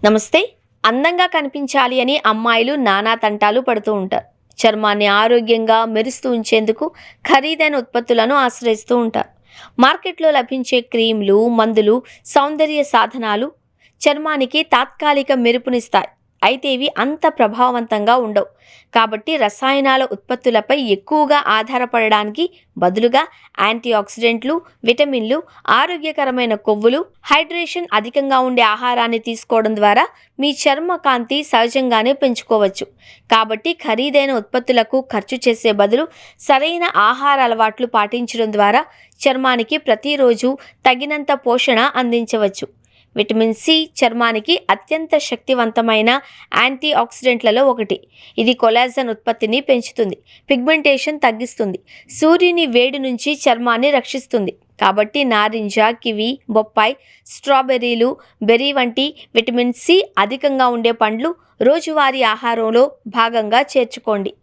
నమస్తే. అందంగా కనిపించాలి అని అమ్మాయిలు నానా తంటాలు పడుతూ ఉంటారు. చర్మాన్ని ఆరోగ్యంగా మెరుస్తూ ఉంచేందుకు ఖరీదైన ఉత్పత్తులను ఆశ్రయిస్తూ ఉంటారు. మార్కెట్లో లభించే క్రీమ్లు, మందులు, సౌందర్య సాధనాలు చర్మానికి తాత్కాలిక మెరుపునిస్తాయి. అయితే ఇవి అంత ప్రభావవంతంగా ఉండవు. కాబట్టి రసాయనాల ఉత్పత్తులపై ఎక్కువగా ఆధారపడడానికి బదులుగా యాంటీఆక్సిడెంట్లు, విటమిన్లు, ఆరోగ్యకరమైన కొవ్వులు, హైడ్రేషన్ అధికంగా ఉండే ఆహారాన్ని తీసుకోవడం ద్వారా మీ చర్మ కాంతి సహజంగానే పెంచుకోవచ్చు. కాబట్టి ఖరీదైన ఉత్పత్తులకు ఖర్చు చేసే బదులు సరైన ఆహార అలవాట్లు పాటించడం ద్వారా చర్మానికి ప్రతిరోజు తగినంత పోషణ అందించవచ్చు. విటమిన్ సి చర్మానికి అత్యంత శక్తివంతమైన యాంటీ ఆక్సిడెంట్లలో ఒకటి. ఇది కొలాజన్ ఉత్పత్తిని పెంచుతుంది, పిగ్మెంటేషన్ తగ్గిస్తుంది, సూర్యుని వేడి నుంచి చర్మాన్ని రక్షిస్తుంది. కాబట్టి నారింజ, కివి, బొప్పాయి, స్ట్రాబెర్రీలు, బెర్రీ వంటి విటమిన్ సి అధికంగా ఉండే పండ్లు రోజువారీ ఆహారంలో భాగంగా చేర్చుకోండి.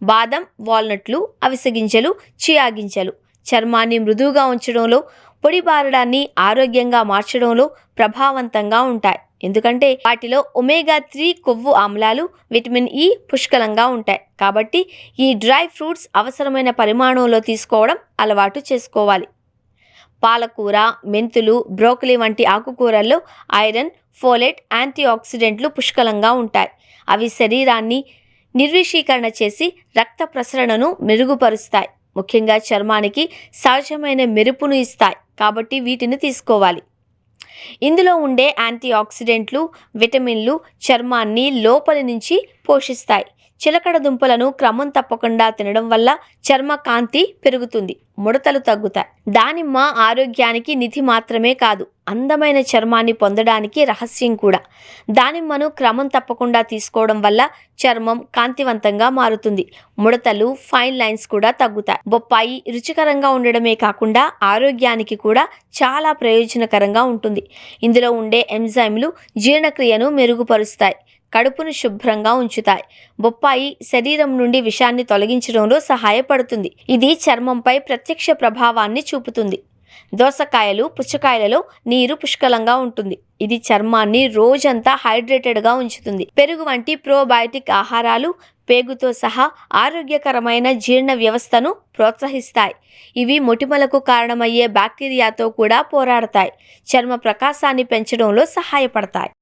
బాదం, వాల్నట్లు, అవిసె గింజలు, చియా గింజలు చర్మాన్ని మృదువుగా ఉంచడంలో, పొడిబారడాన్ని ఆరోగ్యంగా మార్చడంలో ప్రభావవంతంగా ఉంటాయి. ఎందుకంటే వాటిలో ఒమేగా 3 కొవ్వు ఆమ్లాలు, విటమిన్ ఇ పుష్కలంగా ఉంటాయి. కాబట్టి ఈ డ్రై ఫ్రూట్స్ అవసరమైన పరిమాణంలో తీసుకోవడం అలవాటు చేసుకోవాలి. పాలకూర, మెంతులు, బ్రోకలీ వంటి ఆకుకూరల్లో ఐరన్, ఫోలేట్, యాంటీ ఆక్సిడెంట్లు పుష్కలంగా ఉంటాయి. అవి శరీరాన్ని నిర్విషీకరణ చేసి రక్త ప్రసరణను మెరుగుపరుస్తాయి. ముఖ్యంగా చర్మానికి సహజమైన మెరుపును ఇస్తాయి. కాబట్టి వీటిని తీసుకోవాలి. ఇందులో ఉండే యాంటీ ఆక్సిడెంట్లు, విటమిన్లు చర్మాన్ని లోపలి నుంచి పోషిస్తాయి. చిలకడ దుంపలను క్రమం తప్పకుండా తినడం వల్ల చర్మ కాంతి పెరుగుతుంది, ముడతలు తగ్గుతాయి. దానిమ్మ ఆరోగ్యానికి నిధి మాత్రమే కాదు, అందమైన చర్మాన్ని పొందడానికి రహస్యం కూడా. దానిమ్మను క్రమం తప్పకుండా తీసుకోవడం వల్ల చర్మం కాంతివంతంగా మారుతుంది, ముడతలు, ఫైన్ లైన్స్ కూడా తగ్గుతాయి. బొప్పాయి రుచికరంగా ఉండడమే కాకుండా ఆరోగ్యానికి కూడా చాలా ప్రయోజనకరంగా ఉంటుంది. ఇందులో ఉండే ఎంజైమ్లు జీర్ణక్రియను మెరుగుపరుస్తాయి, కడుపును శుభ్రంగా ఉంచుతాయి. బొప్పాయి శరీరం నుండి విషాన్ని తొలగించడంలో సహాయపడుతుంది. ఇది చర్మంపై ప్రత్యక్ష ప్రభావాన్ని చూపుతుంది. దోసకాయలు, పుచ్చకాయలలో నీరు పుష్కలంగా ఉంటుంది. ఇది చర్మాన్ని రోజంతా హైడ్రేటెడ్గా ఉంచుతుంది. పెరుగు వంటి ప్రోబయోటిక్ ఆహారాలు పేగుతో సహా ఆరోగ్యకరమైన జీర్ణ వ్యవస్థను ప్రోత్సహిస్తాయి. ఇవి మొటిమలకు కారణమయ్యే బ్యాక్టీరియాతో కూడా పోరాడతాయి, చర్మ ప్రకాశాన్ని పెంచడంలో సహాయపడతాయి.